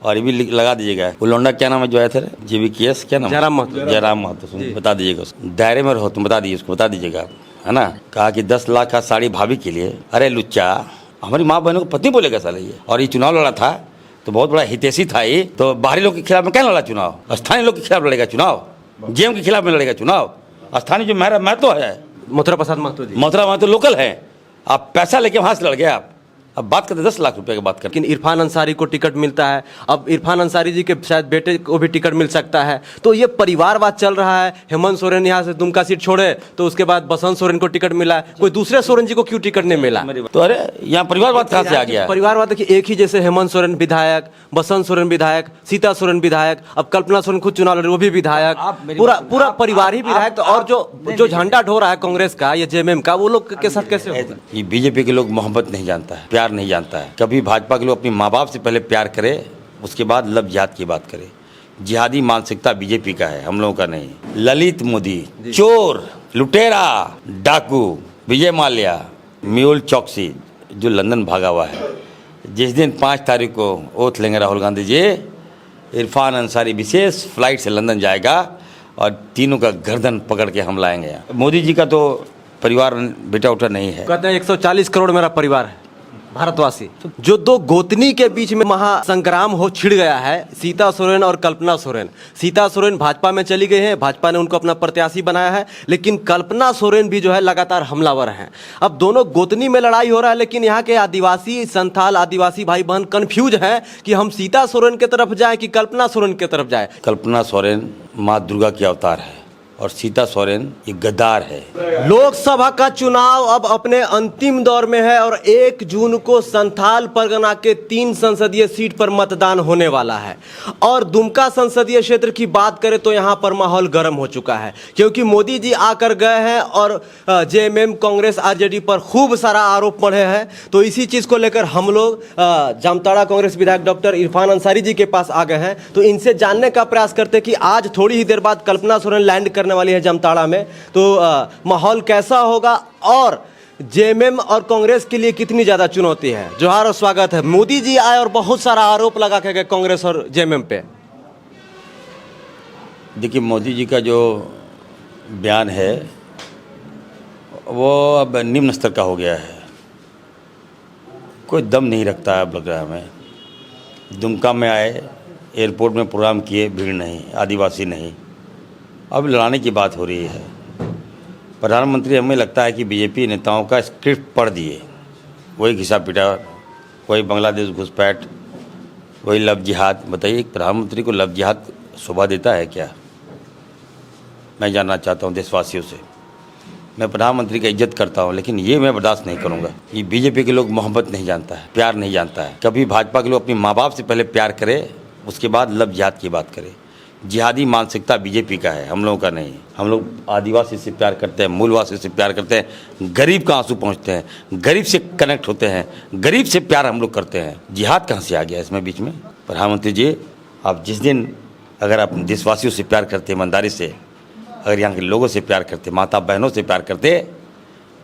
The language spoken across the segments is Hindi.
और ये भी लगा दीजिएगा। वो लौंडा क्या नाम है जो आया था JVKS, क्या नाम? जयराम महतो। बता दीजिएगा उसको, दायरे में रहो तुम, बता दीजिए उसको, बता दीजिएगा, है ना। कहा कि 10 लाख का साड़ी भाभी के लिए। अरे लुच्चा, हमारी माँ बहनों को पत्नी बोलेगा साला ये। और ये चुनाव लड़ा था तो बहुत बड़ा हितैषी था ये, तो बाहरी लोग के खिलाफ में क्या लड़ा चुनाव? स्थानीय लोग के खिलाफ लड़ेगा चुनाव, JM के खिलाफ में लड़ेगा चुनाव। स्थानीय जो मेरा महतो है, मथुरा प्रसाद महतो जी, मथुरा महतो लोकल है। आप पैसा लेके वहां से लड़ गए आप। अब बात करते 10 लाख रुपए की बात करते। लेकिन इरफान अंसारी को टिकट मिलता है। अब इरफान अंसारी जी के शायद बेटे को भी टिकट मिल सकता है। तो ये परिवारवाद चल रहा है। हेमंत सोरेन यहाँ से दुमका सीट छोड़े तो उसके बाद बसंत सोरेन को टिकट मिला, कोई दूसरे सोरेन जी को क्यों टिकट नहीं मिला? तो अरे यहाँ परिवारवाद कहाँ से आ गया? परिवारवाद देखिए, एक ही जैसे हेमंत सोरेन विधायक, बसंत सोरेन विधायक, सीता सोरेन विधायक, अब कल्पना सोरेन खुद चुनाव लड़ रही वो भी विधायक, पूरा परिवार ही विधायक। तो और जो झंडा ढो रहा है कांग्रेस का या JMM का, वो लोग के साथ कैसे होगा? ये BJP के लोग मोहब्बत नहीं जानता है, प्यार नहीं जानता है। कभी भाजपा के लोग अपनी माँ बाप से पहले प्यार करे, उसके बाद लव जिहाद की बात करे। जिहादी मानसिकता BJP का है, हम लोगों का नहीं। ललित मोदी चोर, लुटेरा, डाकू, विजय माल्या, मेहुल चौकसी जो लंदन भागा हुआ है। जिस दिन 5 तारीख को ओथ लेंगे राहुल गांधी जी, इरफान अंसारी विशेष फ्लाइट से लंदन जाएगा और तीनों का गर्दन पकड़ के हम लाएंगे। मोदी जी का तो परिवार बेटा उठा नहीं है। कहते हैं 140 करोड़ मेरा परिवार है, भारतवासी। जो दो गोतनी के बीच में महासंग्राम हो छिड़ गया है, सीता सोरेन और कल्पना सोरेन। सीता सोरेन भाजपा में चली गई हैं, भाजपा ने उनको अपना प्रत्याशी बनाया है, लेकिन कल्पना सोरेन भी जो है लगातार हमलावर हैं। अब दोनों गोतनी में लड़ाई हो रहा है, लेकिन यहाँ के आदिवासी संथाल आदिवासी भाई बहन कंफ्यूज हैं कि हम सीता सोरेन की तरफ जाएं कि कल्पना सोरेन की तरफ जाएं। कल्पना सोरेन माँ दुर्गा की अवतार है और सीता सोरेन ये गद्दार है। लोकसभा का चुनाव अब अपने अंतिम दौर में है और 1 जून को संथाल परगना के 3 संसदीय सीट पर मतदान होने वाला है। और दुमका संसदीय क्षेत्र की बात करें तो यहाँ पर माहौल गर्म हो चुका है, क्योंकि मोदी जी आकर गए हैं और JMM कांग्रेस RJD पर खूब सारा आरोप पड़े हैं। तो इसी चीज़ को लेकर हम लोग जामताड़ा कांग्रेस विधायक डॉक्टर इरफान अंसारी जी के पास आ गए हैं। तो इनसे जानने का प्रयास करते हैं कि आज थोड़ी ही देर बाद कल्पना सोरेन लैंड वाली है जामताड़ा में, तो माहौल कैसा होगा और JMM और कांग्रेस के लिए कितनी ज्यादा चुनौती है। जोहार और स्वागत है। मोदी जी आए और बहुत सारा आरोप लगा के गए कांग्रेस और JMM पे। देखिए, मोदी जी का जो बयान है वो अब निम्न स्तर का हो गया है, कोई दम नहीं रखता है अब लग रहा है हमें। दुमका में आए, एयरपोर्ट में प्रोग्राम किए, भीड़ नहीं, आदिवासी नहीं, अब लड़ाने की बात हो रही है। प्रधानमंत्री हमें लगता है कि BJP नेताओं का स्क्रिप्ट पढ़ दिए, वही घिसा पिटा, वही बांग्लादेश घुसपैठ, वही लव जिहाद। बताइए, प्रधानमंत्री को लव जिहाद शोभा देता है क्या? मैं जानना चाहता हूं देशवासियों से। मैं प्रधानमंत्री का इज्जत करता हूं, लेकिन ये मैं बर्दाश्त नहीं करूंगा। ये BJP के लोग मोहब्बत नहीं जानता है, प्यार नहीं जानता है। कभी भाजपा के लोग अपनी माँ बाप से पहले प्यार करे, उसके बाद लव जिहाद की बात करे। जिहादी मानसिकता BJP का है, हम लोगों का नहीं। हम लोग आदिवासी से प्यार करते हैं, मूलवासी से प्यार करते हैं, गरीब का आंसू पहुंचते हैं, गरीब से कनेक्ट होते हैं, गरीब से प्यार हम लोग करते हैं। जिहाद कहाँ से आ गया इसमें बीच में? प्रधानमंत्री जी, आप जिस दिन अगर आप देशवासियों से प्यार करते, ईमानदारी से, अगर यहाँ के लोगों से प्यार करते, माता बहनों से प्यार करते,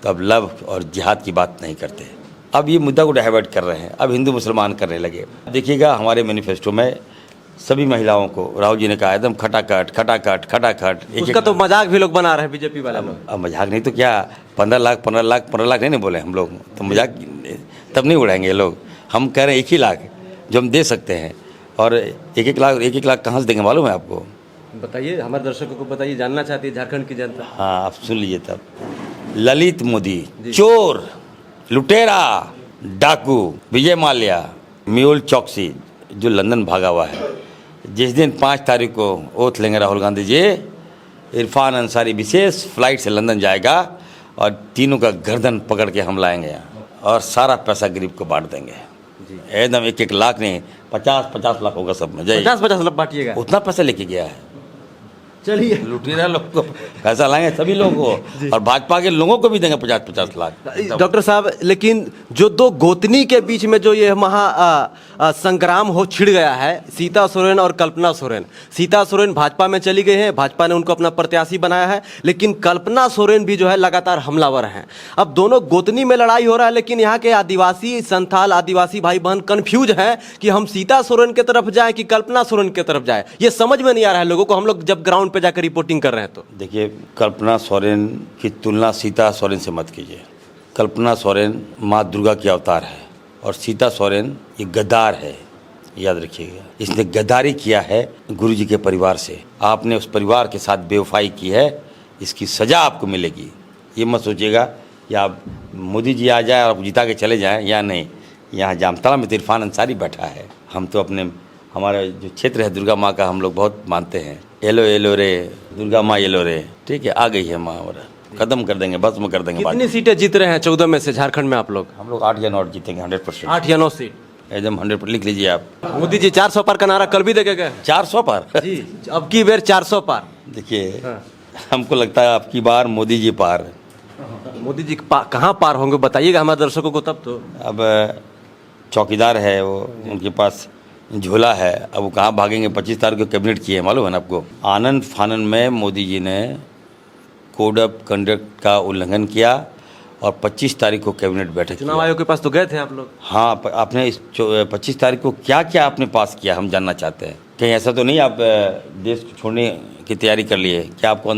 तो अब लव और जिहाद की बात नहीं करते। अब ये मुद्दा को डाइवर्ट कर रहे हैं, अब हिंदू मुसलमान करने लगे। देखिएगा, हमारे मैनिफेस्टो में सभी महिलाओं को राहुल जी ने कहा एकदम खटाखट खटाखट खटाखट। उसका तो मजाक भी लोग बना रहे हैं BJP वाले लोग। अब मजाक नहीं तो क्या, 15 लाख नहीं बोले हम लोग, तो मजाक तब नहीं उड़ाएंगे लोग। हम कह रहे हैं 1 ही लाख जो हम दे सकते हैं, और 1 लाख कहाँ से देंगे मालूम है आपको? बताइए, हमारे दर्शकों को बताइए, जानना चाहती है झारखंड की जनता। हाँ, आप सुन लीजिए तब। ललित मोदी चोर, लुटेरा, डाकू, विजय माल्या, मेहुल चौकसी जो लंदन भागा हुआ है। जिस दिन 5 तारीख को ओथ लेंगे राहुल गांधी जी, इरफान अंसारी विशेष फ्लाइट से लंदन जाएगा और तीनों का गर्दन पकड़ के हम लाएंगे यहाँ, और सारा पैसा गरीब को बांट देंगे एकदम। 1 लाख नहीं, 50 लाख होगा सब में। 50 लाख बांटिएगा? उतना पैसा लेके गया है, चलिए लुटेरा लोग को पैसा लाएंगे सभी लोगों को, और भाजपा के लोगों को भी देंगे 50-50 लाख। डॉक्टर साहब, लेकिन जो दो गोतनी के बीच में जो ये संग्राम हो छिड़ गया है, सीता सोरेन और कल्पना सोरेन। सीता सोरेन भाजपा में चली गई हैं, भाजपा ने उनको अपना प्रत्याशी बनाया है, लेकिन कल्पना सोरेन भी जो है लगातार हमलावर हैं। अब दोनों गोतनी में लड़ाई हो रहा है, लेकिन यहाँ के आदिवासी संथाल आदिवासी भाई बहन कंफ्यूज हैं कि हम सीता सोरेन की तरफ जाएं कि कल्पना सोरेन की तरफ जाएं। ये समझ में नहीं आ रहा है लोगों को, हम लोग जब ग्राउंड पे जाकर रिपोर्टिंग कर रहे हैं तो। देखिए, कल्पना सोरेन की तुलना सीता सोरेन से मत कीजिए। कल्पना सोरेन माँ दुर्गा की अवतार है और सीता सोरेन ये गद्दार है, याद रखिएगा। इसने गद्दारी किया है गुरुजी के परिवार से। आपने उस परिवार के साथ बेवफाई की है, इसकी सज़ा आपको मिलेगी। ये मत सोचिएगा कि आप मोदी जी आ जाए और आप जिता के चले जाएं या नहीं। यहाँ जामताड़ा में इरफान अंसारी बैठा है। हम तो अपने हमारा जो क्षेत्र है दुर्गा माँ का हम लोग बहुत मानते हैं। येलो येलो रे दुर्गा माँ येलो रे, ठीक है, आ गई है माँ, और खत्म कर देंगे, भस्म कर देंगे। कितनी सीटें जीत रहे हैं 14 में से झारखंड में आप लोग? हम लोग 8 या 9 जीतेंगे 100%। 8 या 9 सीट एकदम 100%। लिख लीजिए आप। मोदी जी 400 पार का नारा कल भी देके गए। 400 पार जी, अब की बेर 400 पार। देखिए, हमको लगता है आपकी बार मोदी जी पार। मोदी जी कहाँ पार होंगे बताइएगा हमारे दर्शकों को तब तो। अब चौकीदार है वो, उनके पास झोला है, अब वो कहाँ भागेंगे। 25 तारीख को कैबिनेट किए, मालूम है ना आपको। आनंद फानन में मोदी जी ने कोड ऑफ कंडक्ट का उल्लंघन किया और 25 तारीख को कैबिनेट बैठक। चुनाव आयोग के पास तो गए थे आप लोग? हाँ, आपने इस 25 तारीख को क्या क्या आपने पास किया, हम जानना चाहते हैं। कहीं ऐसा तो नहीं आप देश को छोड़ने की तैयारी कर लिए? क्या आपको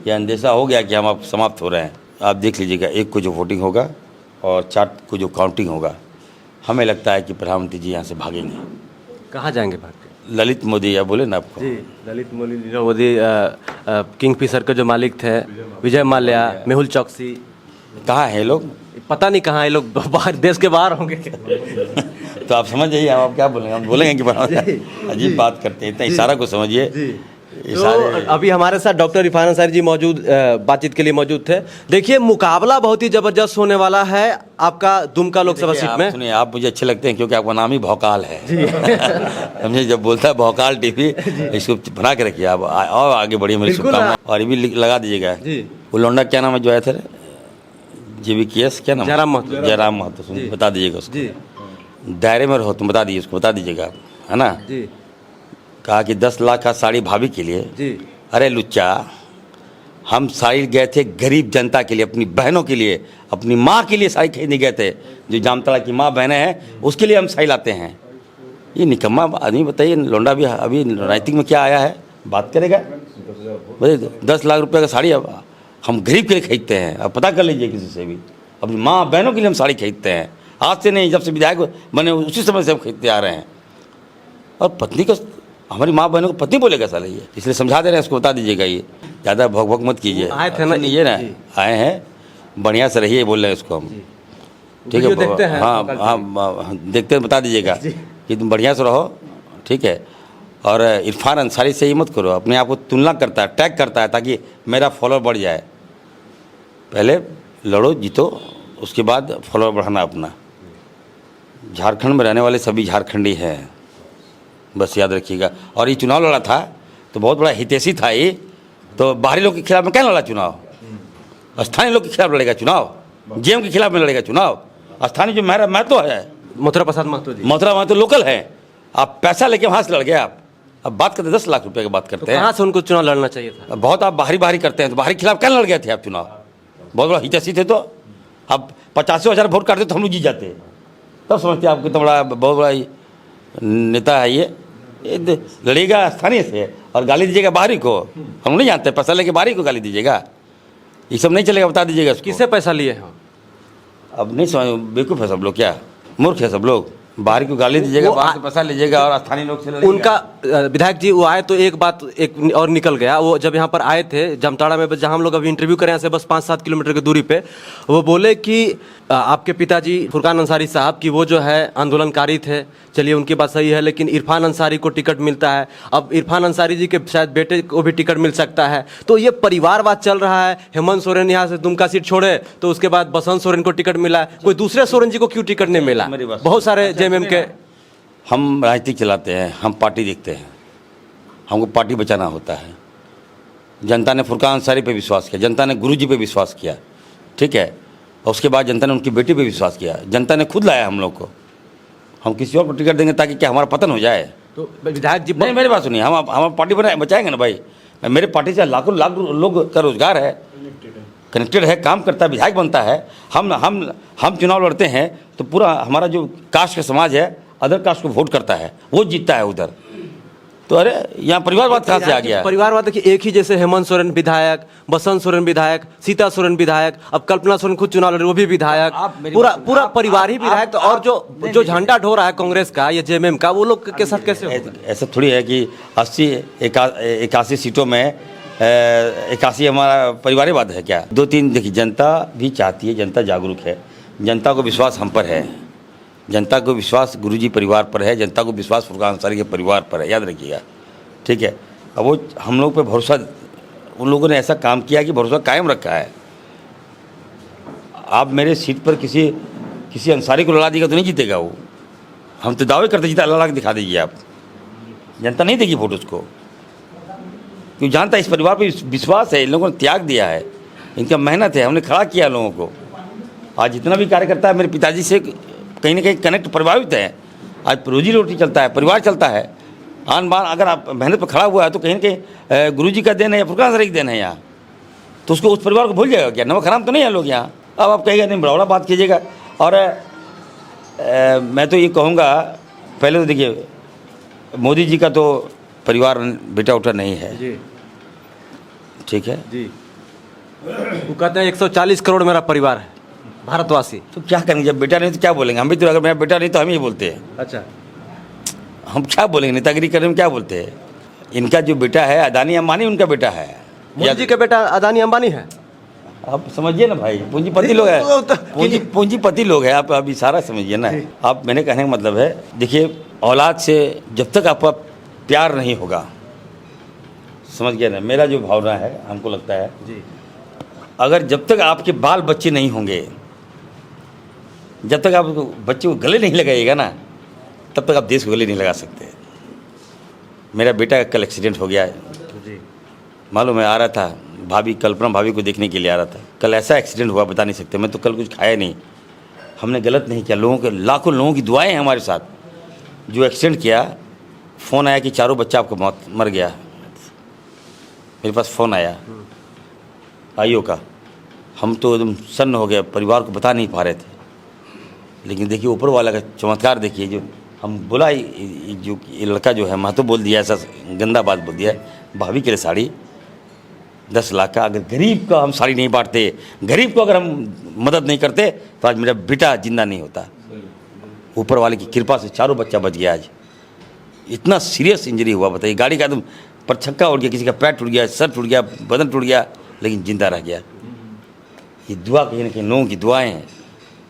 यह अंदेशा हो गया कि हम आप समाप्त हो रहे हैं? आप देख लीजिएगा, 1 को जो वोटिंग होगा और 4 को जो काउंटिंग होगा, हमें लगता है कि प्रधानमंत्री जी यहाँ से भागेंगे। कहाँ जाएंगे भाग के? ललित मोदी, या बोले ना आपको। जी, ललित मोदी किंगफिशर के जो मालिक थे, विजय माल्या, मेहुल चौकसी, कहाँ है ये लोग? पता नहीं कहाँ, ये लोग बाहर, देश के बाहर होंगे। तो आप समझ जाइए, आप क्या बोलेंगे? हम बोलेंगे कि अजीब बात करते हैं, इतना इशारा को समझिए। तो अभी हमारे साथ डॉक्टर इरफान अंसारी जी मौजूद, बातचीत के लिए मौजूद थे। देखिए, मुकाबला बहुत ही जबरदस्त होने वाला है आपका दुमका लोकसभा सीट में। सुनिए, आप मुझे अच्छे लगते हैं क्योंकि आपका नाम ही भौकाल है। समझे, जब बोलता है भौकाल टीवी, इसको बना के रखिए आप, और आगे बढ़िए, मेरी शुभकामनाएं। और ये भी लगा दीजिएगा, वो लौंडा क्या नाम है जो आया था, JVKS क्या नाम? जयराम महतो। सुनिए, बता दीजिएगा उसको। दायरे में रहो तुम, बता दीजिए उसको, बता दीजिएगा, है ना। कहा कि 10 लाख का साड़ी भाभी के लिए जी। अरे लुच्चा, हम साड़ी गए थे गरीब जनता के लिए, अपनी बहनों के लिए, अपनी माँ के लिए साड़ी खरीदने गए थे। जो जामताड़ा की माँ बहनें हैं उसके लिए हम साड़ी लाते हैं। ये निकम्मा आदमी, बताइए, लौंडा भी अभी राजनीतिक में क्या आया है, बात करेगा? बताइए, 10 लाख रुपये का साड़ी अब हम गरीब के लिए खरीदते हैं। अब पता कर लीजिए किसी से भी, अपनी माँ बहनों के लिए हम साड़ी खरीदते हैं। आज से नहीं, जब से विधायक बने उसी समय से हम खरीदते आ रहे हैं। और पत्नी को, हमारी माँ बहनों को पत्नी बोलेगा साला, ये इसलिए समझा दे रहे हैं, इसको बता दीजिएगा। ये ज़्यादा भोग भोग मत कीजिए। आए थे ना, ये ना आए हैं, बढ़िया से रहिए, बोल रहे हैं इसको हम, ठीक है। देखते हैं, हाँ हाँ, देखते हैं, बता दीजिएगा कि तुम बढ़िया से रहो, ठीक है। और इरफान अंसारी से ही मत करो, अपने आप को तुलना करता है, टैग करता है ताकि मेरा फॉलोअर बढ़ जाए। पहले लड़ो, जीतो, उसके बाद फॉलोअर बढ़ाना अपना। झारखंड में रहने वाले सभी झारखंडी हैं, बस याद रखिएगा। और ये चुनाव लड़ा था तो बहुत बड़ा हितैषी था ये, तो बाहरी लोग के खिलाफ में क्या लड़ा चुनाव? स्थानीय लोग के खिलाफ लड़ेगा चुनाव, जेएम के खिलाफ में लड़ेगा चुनाव। स्थानीय जो मेरा महतो है, मथुरा प्रसाद महतो जी, मथुरा महतो लोकल है। आप पैसा लेके वहाँ से लड़ गए आप। अब बात करते 10 लाख रुपए की बात करते हैं। कहाँ से उनको चुनाव लड़ना चाहिए था? बहुत आप बाहरी करते हैं, तो बाहरी खिलाफ क्या लड़ गए थे आप चुनाव? बहुत बड़ा हितैषी थे, तो अब 85,000 वोट काटते तो हम लोग जीत जाते, तब समझते आप कितना बड़ा, बहुत बड़ा नेता है ये लड़ेगा स्थानीय से और गाली दीजिएगा बाहरी को। हम नहीं जानते, पैसा लेके बाहरी को गाली दीजिएगा, ये सब नहीं चलेगा, बता दीजिएगा। किससे पैसा लिए हैं? अब नहीं समझ, बेवकूफ़ है सब लोग, क्या मूर्ख है सब लोग। बाहरी को गाली दीजिएगा, बाहर से पैसा लीजिएगा और स्थानीय लोग से लड़ेगा। उनका विधायक जी वो आए तो एक बात एक और निकल गया। वो जब यहाँ पर आए थे जामताड़ा में, जहाँ हम लोग अभी इंटरव्यू करें, यहाँ से बस 5-7 किलोमीटर की दूरी पे, वो बोले कि आपके पिताजी फुरकान अंसारी साहब की वो जो है आंदोलनकारी थे। चलिए, उनकी बात सही है, लेकिन इरफान अंसारी को टिकट मिलता है। अब इरफान अंसारी जी के शायद बेटे को भी टिकट मिल सकता है। तो ये परिवारवाद चल रहा है। हेमंत सोरेन यहाँ से दुमका सीट छोड़े तो उसके बाद बसंत सोरेन को टिकट मिला, कोई दूसरे सोरेन जी को क्यों टिकट नहीं मिला? बहुत सारे जेएमएम के। हम राजनीति चलाते हैं, हम पार्टी देखते हैं, हमको पार्टी बचाना होता है। जनता ने फुरकान अंसारी पे विश्वास किया, जनता ने गुरुजी पे विश्वास किया, ठीक है। और उसके बाद जनता ने उनकी बेटी पे विश्वास किया, जनता ने खुद लाया हम लोग को। हम किसी और को टिकट देंगे ताकि क्या हमारा पतन हो जाए? तो विधायक जी नहीं, मेरी बात सुनिए, हम पार्टी बनाए बचाएंगे ना भाई। मेरे पार्टी से लाखों लाख लोग का रोजगार है, कनेक्टेड है, काम करता है, विधायक बनता है। हम चुनाव लड़ते हैं तो पूरा हमारा जो कास्ट का समाज है, अदर कास्ट को वोट करता है, वो जीतता है उधर। तो अरे यहाँ परिवारवाद कहाँ से आ गया? परिवारवाद देखिए, एक ही जैसे हेमंत सोरेन विधायक, बसंत सोरेन विधायक, सीता सोरेन विधायक, अब कल्पना सोरेन खुद चुनाव लड़ी वो भी विधायक, पूरा परिवार ही विधायक। तो और जो झंडा ढो रहा है कांग्रेस का या जेएमएम का, वो लोग के साथ कैसे होगा? ऐसा थोड़ी है कि 81 सीटों में 81 हमारा परिवारवाद है क्या? 2-3 देखिए, जनता भी चाहती है, जनता जागरूक है, जनता को विश्वास हम पर है, जनता को विश्वास गुरुजी परिवार पर है, जनता को विश्वास फुरकान अंसारी के परिवार पर है, याद रखिएगा, ठीक है। अब वो हम लोग पे भरोसा, उन लोगों ने ऐसा काम किया कि भरोसा कायम रखा है। आप मेरे सीट पर किसी अंसारी को लड़ा देगा तो नहीं जीतेगा वो। हम तो दावे करते जीता, लड़ा के दिखा दीजिए आप, जनता नहीं देगी वोट उसको, क्योंकि जानता है इस परिवार पर विश्वास है, इन लोगों ने त्याग दिया है, इनका मेहनत है, हमने खड़ा किया लोगों को। आज जितना भी कार्यकर्ता है मेरे पिताजी से कहीं ना कहीं कनेक्ट प्रभावित है। आज रोजी रोटी चलता है, परिवार चलता है, आन बान अगर आप मेहनत पर खड़ा हुआ है तो कहीं ना कहीं गुरुजी का देन है या फुरकान अंसारी का देन है यहाँ, तो उसको उस परिवार को भूल जाएगा क्या? नमक हराम तो नहीं है लोग यहाँ। अब आप कहेगा नहीं, बड़ा बात कीजिएगा। और मैं तो ये कहूँगा, पहले तो देखिए, मोदी जी का तो परिवार बेटा उठा नहीं है जी, ठीक है जी। वो कहते हैं 140 करोड़ मेरा परिवार है, भारतवासी। तो क्या करेंगे? जब बेटा नहीं तो क्या बोलेंगे? हम भी तो, अगर मेरा बेटा नहीं तो हम ही बोलते हैं। अच्छा, हम क्या बोलेंगे? नेतागिरी करने में क्या बोलते हैं? इनका जो बेटा है अदानी अंबानी, उनका बेटा है। मोदी जी का बेटा अदानी अंबानी है। आप समझिए ना भाई, पूंजीपति लोग है, पूंजीपति लोग हैं। आप अभी सारा समझिए ना आप। मैंने कहने का मतलब है, देखिए, औलाद से जब तक आपका प्यार नहीं होगा, समझ गया ना मेरा जो भावना है, हमको लगता है जी, अगर जब तक आपके बाल बच्चे नहीं होंगे, जब तक आप बच्चे को गले नहीं लगाइएगा ना, तब तक आप देश को गले नहीं लगा सकते। मेरा बेटा का कल एक्सीडेंट हो गया है जी, मालूम है। आ रहा था भाभी, कल्पना भाभी को देखने के लिए आ रहा था। कल ऐसा एक्सीडेंट हुआ बता नहीं सकते। मैं तो कल कुछ खाया नहीं, हमने गलत नहीं किया। लोगों के, लाखों लोगों की दुआएं हैं हमारे साथ। जो एक्सीडेंट किया, फ़ोन आया कि चारों बच्चा आपको मर गया। मेरे पास फ़ोन आया आईओ का, हम तो एकदम सन्न हो गए, परिवार को बता नहीं पा रहे थे। लेकिन देखिए ऊपर वाला का चमत्कार देखिए, जो हम बोला, जो ये लड़का जो है महतो बोल दिया, ऐसा गंदा बात बोल दिया, भाभी के लिए साड़ी 10 लाख का। अगर गरीब का हम साड़ी नहीं बांटते, गरीब को अगर हम मदद नहीं करते, तो आज मेरा बेटा जिंदा नहीं होता। ऊपर वाले की कृपा से चारों बच्चा बच गया। आज इतना सीरियस इंजरी हुआ, बताइए, गाड़ी का एकदम पर छक्का उड़ गया, किसी का पैर टूट गया, सर टूट गया, बदन टूट गया, लेकिन जिंदा रह गया। ये दुआ कहीं ना कहीं लोगों की दुआएं हैं,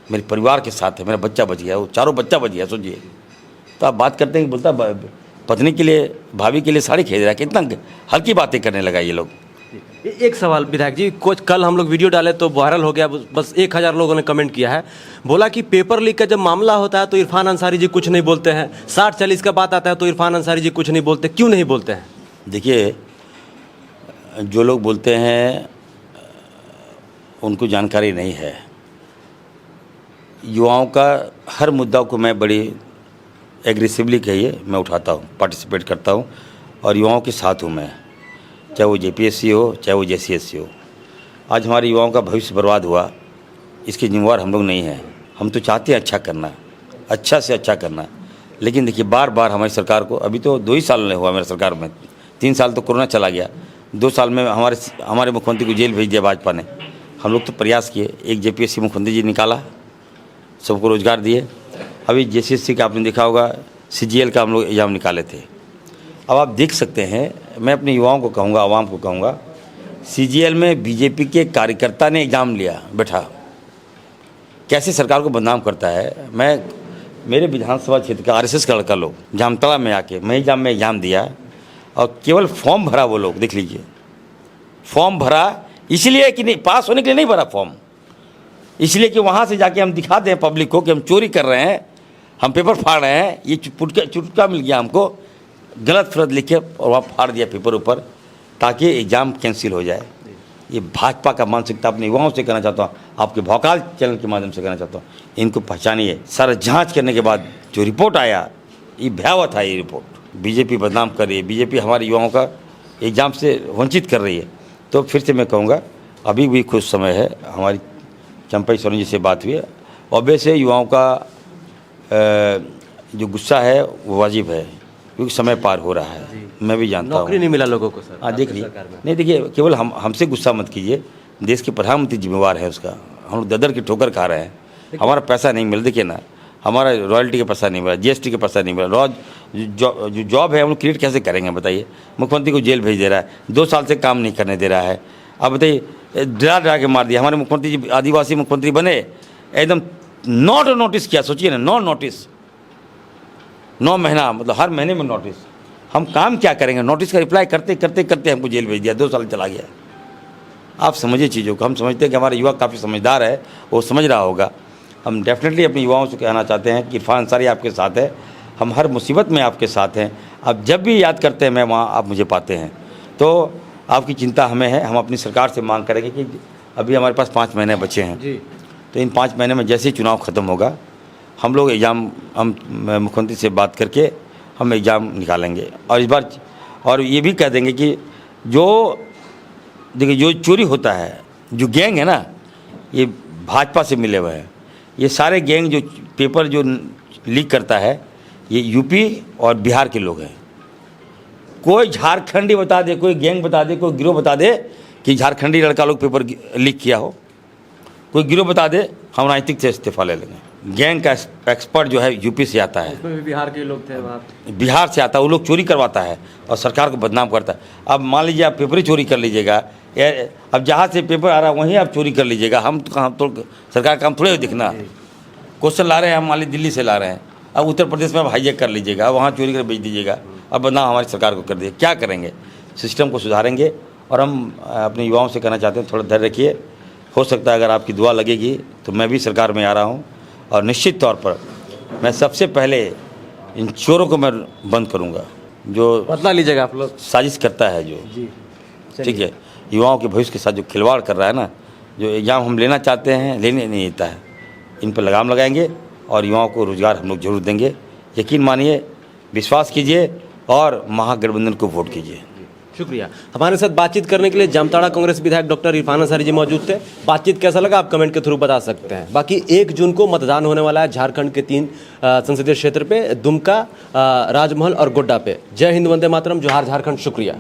मेरे परिवार के साथ है, मेरा बच्चा बच गया, वो चारों बच्चा बच गया। सोचिए, तो आप बात करते हैं कि बोलता पत्नी के लिए, भाभी के लिए साड़ी खरीद रहा है, कितना हल्की बातें करने लगा ये लोग। एक सवाल विधायक जी, कुछ कल हम लोग वीडियो डाले तो वायरल हो गया, बस 1000 लोगों ने कमेंट किया है, बोला कि पेपर लीक का जब मामला होता है तो इरफान अंसारी जी कुछ नहीं बोलते हैं, 60-40 का बात आता है तो इरफान अंसारी जी कुछ नहीं बोलते, क्यों नहीं बोलते हैं? देखिए, जो लोग बोलते हैं उनको जानकारी नहीं है। युवाओं का हर मुद्दा को मैं बड़ी एग्रेसिवली कहिए मैं उठाता हूँ, पार्टिसिपेट करता हूँ, और युवाओं के साथ हूँ मैं, चाहे वो जेपीएससी हो, चाहे वो जेसीएससी हो। आज हमारे युवाओं का भविष्य बर्बाद हुआ, इसके जिम्मेवार हम लोग नहीं हैं। हम तो चाहते हैं अच्छा करना, अच्छा से अच्छा करना, लेकिन देखिए बार बार हमारी सरकार को, अभी तो 2 ही साल नहीं हुआ मेरे सरकार में, 3 साल तो कोरोना चला गया, 2 साल में हमारे मुख्यमंत्री को जेल भेज दिया भाजपा ने। हम लोग तो प्रयास किए, एक जेपीएससी मुख्यमंत्री जी निकाला, सबको रोजगार दिए। अभी जेसीएससी का आपने देखा होगा, सीजीएल का हम लोग एग्जाम निकाले थे। अब आप देख सकते हैं, मैं अपने युवाओं को कहूँगा, आवाम को कहूँगा, सीजीएल में बीजेपी के कार्यकर्ता ने एग्ज़ाम लिया, बैठा, कैसे सरकार को बदनाम करता है। मेरे विधानसभा क्षेत्र का आरएसएस का लड़का लोग जामतड़ा में आके मैं एग्ज़ाम दिया, और केवल फॉर्म भरा वो लोग, देख लीजिए, फॉर्म भरा इसलिए कि नहीं, पास होने के लिए नहीं भरा फॉर्म, इसलिए कि वहाँ से जाके हम दिखा दें पब्लिक को कि हम चोरी कर रहे हैं, हम पेपर फाड़ रहे हैं। ये चुटका मिल गया हमको, गलत फलत लिख के, और वहाँ फाड़ दिया पेपर ऊपर। ताकि एग्ज़ाम कैंसिल हो जाए। ये भाजपा का मानसिकता अपने युवाओं से कहना चाहता हूँ, आपके भौकाल चैनल के माध्यम से कहना चाहता हूँ, इनको पहचानिए। सारा जांच करने के बाद जो रिपोर्ट आया, ये भयावह था। ये रिपोर्ट बीजेपी बदनाम कर रही है, बीजेपी हमारे युवाओं का एग्ज़ाम से वंचित कर रही है। तो फिर से मैं कहूँगा, अभी भी कुछ समय है। हमारी चंपई सोरेन जी से बात हुई है, ऑब्वियस है युवाओं का जो गुस्सा है वो वाजिब है, क्योंकि समय पार हो रहा है। मैं भी जानता हूँ, नौकरी नहीं मिला लोगों को सर। हाँ देख लीजिए, नहीं देखिए, केवल हमसे गुस्सा मत कीजिए, देश के प्रधानमंत्री जिम्मेवार है उसका। हम लोग ददर की ठोकर खा रहे हैं, हमारा पैसा नहीं मिल, देखिए ना, हमारा रॉयल्टी का पैसा नहीं मिला, जीएसटी का पैसा नहीं मिला, रोज जो जॉब है हम लोग क्रिएट कैसे करेंगे बताइए। मुख्यमंत्री को जेल भेज दे रहा है, 2 साल से काम नहीं करने दे रहा है। अब बताइए, डरा के मार दिया। हमारे मुख्यमंत्री जी आदिवासी मुख्यमंत्री बने, एकदम नॉट नोटिस किया, सोचिए ना, नॉट नोटिस, 9 महीना, मतलब हर महीने में नोटिस। हम काम क्या करेंगे, नोटिस का रिप्लाई करते करते करते हमको जेल भेज दिया, 2 साल चला गया। आप समझिए चीज़ों को। हम समझते हैं कि हमारा युवा काफ़ी समझदार है, वो समझ रहा होगा। हम डेफिनेटली अपने युवाओं से कहना चाहते हैं कि इरफान अंसारी आपके साथ है, हम हर मुसीबत में आपके साथ हैं। आप जब भी याद करते हैं मैं वहाँ आप मुझे पाते हैं। तो आपकी चिंता हमें है, हम अपनी सरकार से मांग करेंगे कि अभी हमारे पास 5 महीने बचे हैं जी। तो इन 5 महीने में जैसे ही चुनाव ख़त्म होगा, हम लोग एग्ज़ाम, हम मुख्यमंत्री से बात करके हम एग्ज़ाम निकालेंगे। और इस बार और ये भी कह देंगे कि जो देखिए, जो चोरी होता है, जो गैंग है ना, ये भाजपा से मिले हुए हैं। ये सारे गैंग जो पेपर जो लीक करता है, ये यूपी और बिहार के लोग हैं। कोई झारखंडी बता दे, कोई गैंग बता दे, कोई गिरोह बता दे कि झारखंडी लड़का लोग पेपर लीक किया हो, कोई गिरोह बता दे, हम राजनीतिक से इस्तीफा ले लेंगे। गैंग का एक्सपर्ट जो है यूपी से आता है, उसमें भी बिहार के लोग थे वहाँ, बिहार से आता है। वो लोग चोरी करवाता है और सरकार को बदनाम करता है। अब मान लीजिए आप पेपर ही चोरी कर लीजिएगा, अब जहाँ से पेपर आ रहा है वहीं आप चोरी कर लीजिएगा। हम तो सरकार का हम थोड़े दिखना, क्वेश्चन ला रहे हैं हम, मान लीजिए दिल्ली से ला रहे हैं, अब उत्तर प्रदेश में आप हाईजैक कर लीजिएगा, वहाँ चोरी कर बेच दीजिएगा, अब बदनाम हमारी सरकार को कर दिए। क्या करेंगे? सिस्टम को सुधारेंगे। और हम अपने युवाओं से कहना चाहते हैं, थोड़ा धैर्य रखिए। हो सकता है अगर आपकी दुआ लगेगी तो मैं भी सरकार में आ रहा हूँ, और निश्चित तौर पर मैं सबसे पहले इन चोरों को मैं बंद करूँगा, जो बदला लीजिएगा आप लोग, साजिश करता है जो जी। ठीक है, युवाओं के भविष्य के साथ जो खिलवाड़ कर रहा है ना, जो एग्ज़ाम हम लेना चाहते हैं लेने नहीं देता है, इन पर लगाम लगाएंगे और युवाओं को रोज़गार हम लोग जरूर देंगे। यकीन मानिए, विश्वास कीजिए और महागठबंधन को वोट कीजिए। शुक्रिया। हमारे साथ बातचीत करने के लिए जामताड़ा कांग्रेस विधायक डॉक्टर इरफान अंसारी जी मौजूद थे। बातचीत कैसा लगा आप कमेंट के थ्रू बता सकते हैं। बाकी 1 जून को मतदान होने वाला है झारखंड के 3 संसदीय क्षेत्र पे, दुमका, राजमहल और गोड्डा पे। जय हिंद, वंदे मातरम, जोहार झारखंड, शुक्रिया।